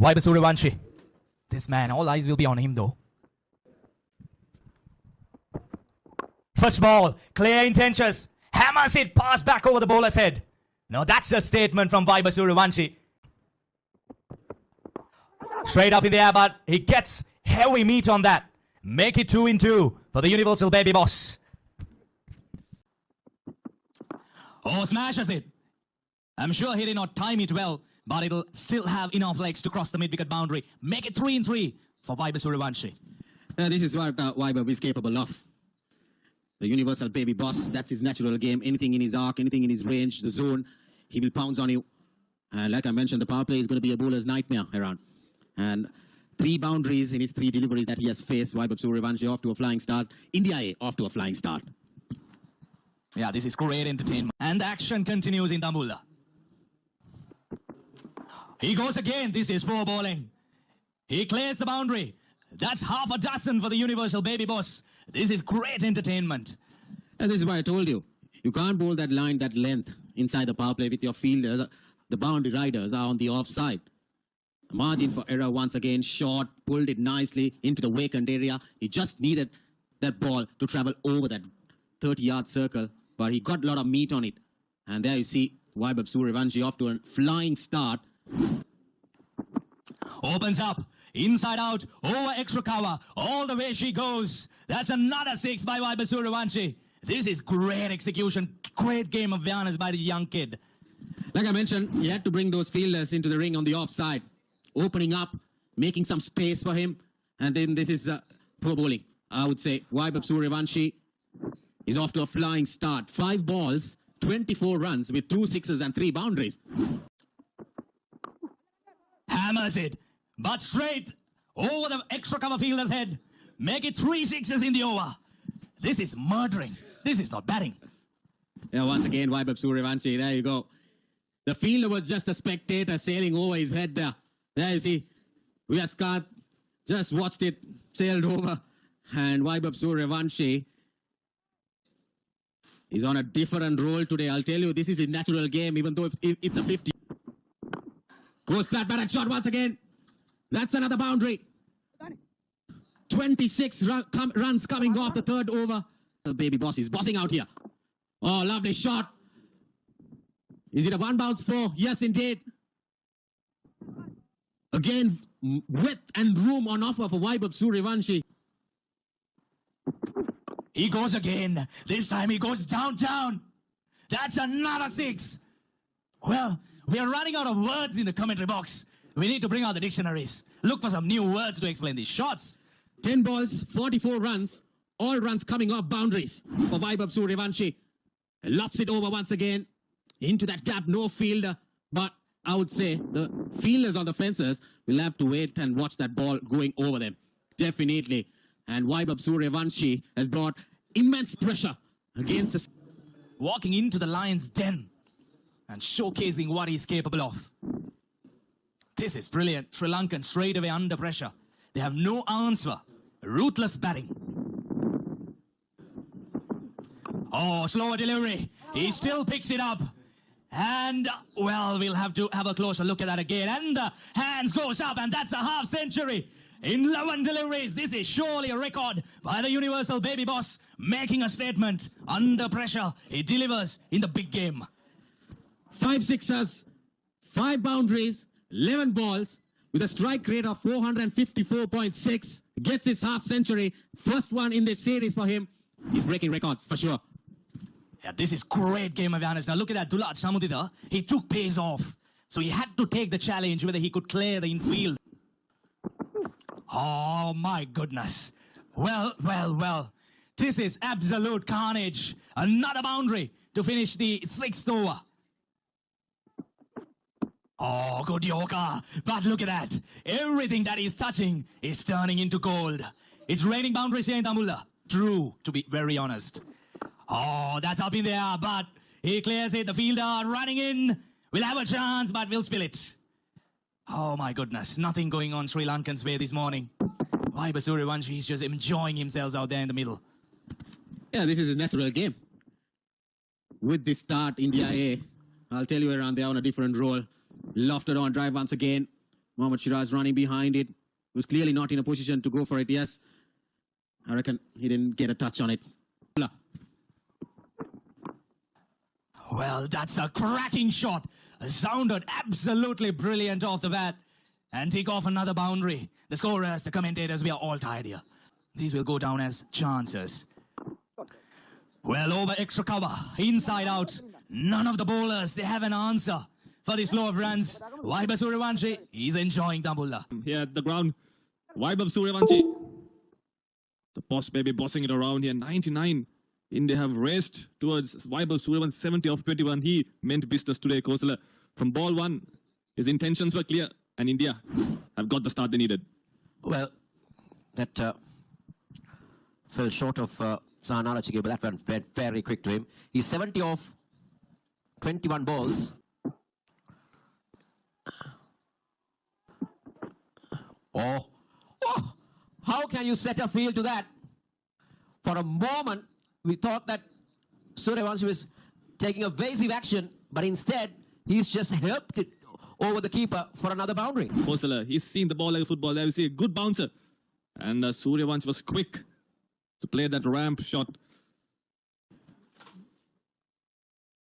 Vaibhav Sooryavanshi. This man, all eyes will be on him though. First ball, clear intentions. Hammers it, pass back over the bowler's head. Now that's a statement from Vaibhav Sooryavanshi. Straight up in the air, but he gets heavy meat on that. Make it 2-2 for the Universal Baby Boss. Oh, smashes it. I'm sure he did not time it well, but it'll still have enough legs to cross the mid-wicket boundary. Make it 3-3 for Vaibhav Sooryavanshi. This is what Vaibhav is capable of. The Universal Baby Boss, that's his natural game. Anything in his arc, anything in his range, the zone, he will pounce on you. And like I mentioned, the power play is going to be a bowler's nightmare around. And 3 boundaries in his 3 delivery that he has faced. Vaibhav Sooryavanshi off to a flying start. India A off to a flying start. Yeah, this is great entertainment. And the action continues in Dambulla. He goes again. This is poor bowling. He clears the boundary. That's half a dozen for the Universal Baby Boss. This is great entertainment. And this is why I told you. You can't bowl that line, that length inside the power play with your fielders. The boundary riders are on the offside. Margin for error once again. Short, pulled it nicely into the vacant area. He just needed that ball to travel over that 30-yard circle. But he got a lot of meat on it. And there you see Vaibhav Sooryavanshi off to a flying start. Opens up, inside out, over extra cover, all the way she goes. That's another 6 by Vaibhav Sooryavanshi. This is great execution, great game of awareness by the young kid. Like I mentioned, he had to bring those fielders into the ring on the offside. Opening up, making some space for him. And then this is poor bowling. I would say Vaibhav Sooryavanshi is off to a flying start. 5 balls, 24 runs with 2 sixes and 3 boundaries. Hammers it, but straight over the extra cover fielder's head. Make it 3 sixes in the over. This is murdering. This is not batting. Yeah, once again, Vaibhav Sooryavanshi, there you go. The fielder was just a spectator sailing over his head there. There you see, Vyaskat just watched it, sailed over. And Vaibhav Sooryavanshi is on a different role today. I'll tell you, this is a natural game, even though it's a 50. Goes flat batted shot once again. That's another boundary. 26 runs coming off the 3rd over. The Baby Boss is bossing out here. Oh, lovely shot. Is it a 1 bounce 4? Yes, indeed. Again, width and room on offer for Vaibhav Sooryavanshi. He goes again. This time he goes down. That's another 6. Well, we are running out of words in the commentary box. We need to bring out the dictionaries. Look for some new words to explain these shots. 10 balls, 44 runs. All runs coming off boundaries for Vaibhav Sooryavanshi. Lofts it over once again. Into that gap, no fielder. But I would say the fielders on the fences will have to wait and watch that ball going over them. Definitely. And Vaibhav Sooryavanshi has brought immense pressure against us. Walking into the lion's den and showcasing what he's capable of. This is brilliant. Sri Lankan straight away under pressure. They have no answer. Ruthless batting. Oh, slower delivery. He still picks it up. And, well, we'll have to have a closer look at that again. And the hands goes up, and that's a half century. In 11 deliveries, this is surely a record by the Universal Baby Boss, making a statement. Under pressure, he delivers in the big game. 5 sixes, 5 boundaries, 11 balls, with a strike rate of 454.6. Gets his half century. First one in this series for him. He's breaking records, for sure. Yeah, this is great game of awareness. Now look at that, Dulat Samudita. He took pace off. So he had to take the challenge whether he could clear the infield. Oh, my goodness. Well. This is absolute carnage. Another boundary to finish the 6th over. Oh, good Yorker. But look at that. Everything that he's touching is turning into gold. It's raining boundaries here in Dambulla. True, to be very honest. Oh, that's up in there, but he clears it. The fielder running in. We'll have a chance, but we'll spill it. Oh, my goodness. Nothing going on Sri Lankan's way this morning. Vaibhav Sooryavanshi is just enjoying himself out there in the middle. Yeah, this is his natural game. With this start, India A, I'll tell you around, they're on a different role. Lofted on drive once again. Mohammad Shiraz running behind it. Was clearly not in a position to go for it. Yes, I reckon he didn't get a touch on it. Well, that's a cracking shot. Sounded absolutely brilliant off the bat. And take off another boundary. The scorers, the commentators, we are all tired here. These will go down as chances. Well, over extra cover, inside out. None of the bowlers, they have an answer for this flow of runs. Vaibhav Sooryavanshi, he's enjoying Dambulla. Here at the ground, Vaibhav Sooryavanshi. The boss baby bossing it around here. 99. India have raced towards Vaibhav Sooryavanshi, 70 off 21. He meant business today, Kosala. From ball one, his intentions were clear. And India have got the start they needed. Well, that fell short of Sahana Rachige, but that went very quick to him. He's 70 off 21 balls. Oh, how can you set a field to that? For a moment, we thought that Sooryavanshi was taking evasive action, but instead, he's just helped it over the keeper for another boundary. Kosala, he's seen the ball like a football. There we see a good bouncer. And Sooryavanshi was quick to play that ramp shot.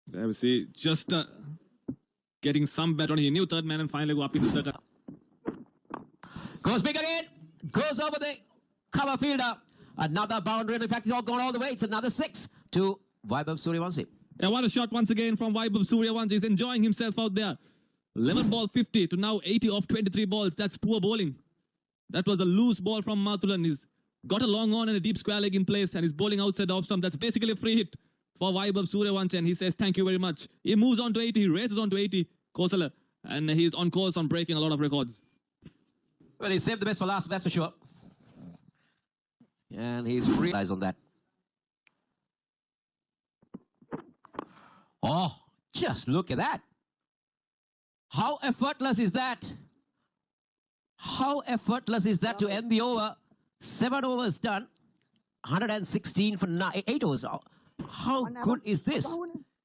There we see just getting some bet on it. He knew third man and finally go up into circle. Goes big again. Goes over the cover fielder. Another boundary. In fact, it's all gone all the way. It's another 6 to Vaibhav Sooryavanshi. And what a shot once again from Vaibhav Sooryavanshi. He's enjoying himself out there. 11 ball 50 to now 80 off 23 balls. That's poor bowling. That was a loose ball from Mathulan. He's got a long on and a deep square leg in place and he's bowling outside the off stump. That's basically a free hit for Vaibhav Sooryavanshi and he says thank you very much. He moves on to 80. He races on to 80. Kosala. And he's on course on breaking a lot of records. Well, he saved the best for last, that's for sure. And he's realized on that. Oh, just look at that. How effortless is that? How effortless is that to end the over? 7 overs done. 116 for 8 overs. How good is this?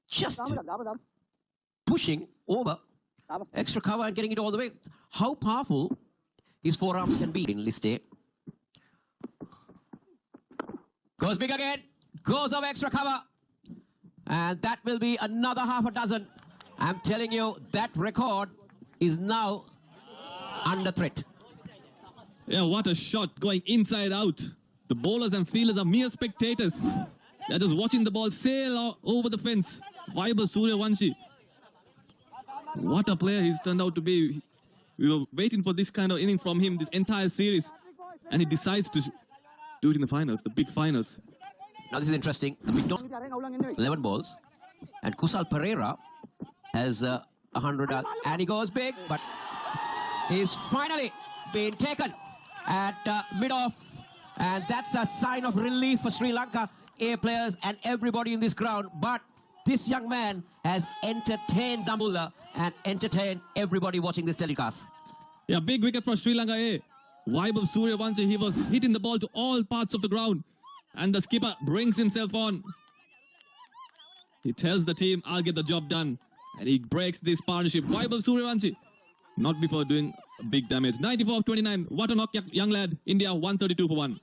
Just pushing over extra cover and getting it all the way. How powerful his forearms can be in Liste. Goes big again. Goes over extra cover. And that will be another half a dozen. I'm telling you, that record is now under threat. Yeah, what a shot going inside out. The bowlers and fielders are mere spectators. They're just watching the ball sail over the fence. Vaibhav Sooryavanshi. What a player he's turned out to be. We were waiting for this kind of inning from him this entire series. And he decides to do it in the finals, the big finals. Now this is interesting. The big 11 balls. And Kusal Pereira has 100 and he goes big, but he's finally been taken at mid-off, and that's a sign of relief for Sri Lanka A players and everybody in this ground. But this young man has entertained Dambulla and entertained everybody watching this telecast. Yeah, big wicket for Sri Lanka A. Vaibhav Sooryavanshi, he was hitting the ball to all parts of the ground, and the skipper brings himself on. He tells the team, I'll get the job done. And he breaks this partnership. Vaibhav Sooryavanshi, not before doing big damage. 94 of 29. What a knock, young lad. India 132 for 1.